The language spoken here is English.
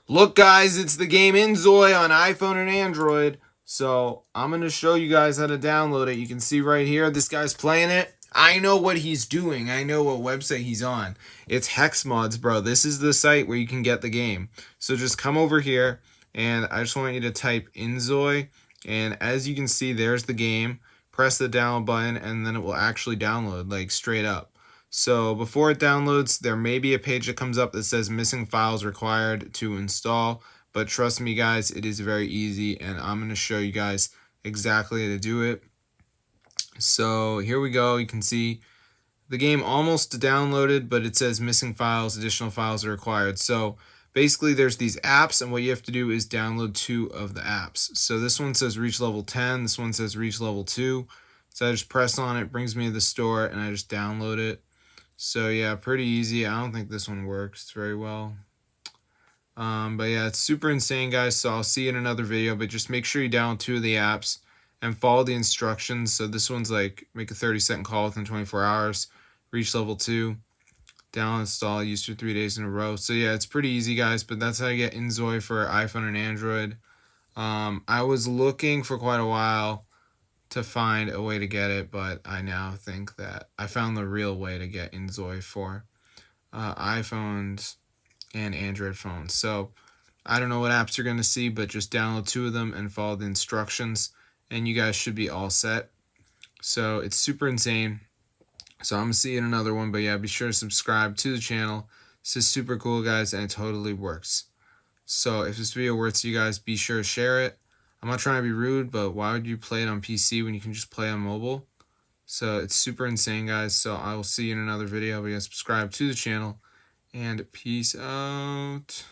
Look, guys, it's the game Inzoi on iPhone and Android. So I'm going to show you guys how to download it. You can see right here, this guy's playing it. I know what he's doing. I know what website he's on. It's Hex Mods, bro. This is the site where you can get the game. So just come over here, and I just want you to type Inzoi. And as you can see, there's the game. Press the download button, and then it will actually download, like straight up. So before it downloads, there may be a page that comes up that says missing files required to install. But trust me, guys, it is very easy, and I'm going to show you guys exactly how to do it. So here we go. You can see the game almost downloaded, but it says missing files, additional files are required. So basically there's these apps, and what you have to do is download 2 of the apps. So this one says reach level 10, this one says reach level 2. So I just press on it, brings me to the store, and I just download it. So yeah, pretty easy. I don't think this one works very well. But yeah, it's super insane, guys. So I'll see you in another video, but just make sure you download 2 of the apps and follow the instructions. So this one's like make a 30-second call within 24 hours, reach level 2, download, install, use for 3 days in a row. So yeah, it's pretty easy, guys, but that's how you get Inzoi for iPhone and Android. I was looking for quite a while to find a way to get it, but I now think that I found the real way to get Inzoi for iPhones and Android phones. So I don't know what apps you're going to see, but just download 2 of them and follow the instructions, and you guys should be all set. So it's super insane. So I'm going to see you in another one, but yeah, be sure to subscribe to the channel. This is super cool, guys, and it totally works. So if this video works to you guys, be sure to share it. I'm not trying to be rude, but why would you play it on PC when you can just play on mobile? So it's super insane, guys. So I will see you in another video. But yeah, subscribe to the channel, and peace out.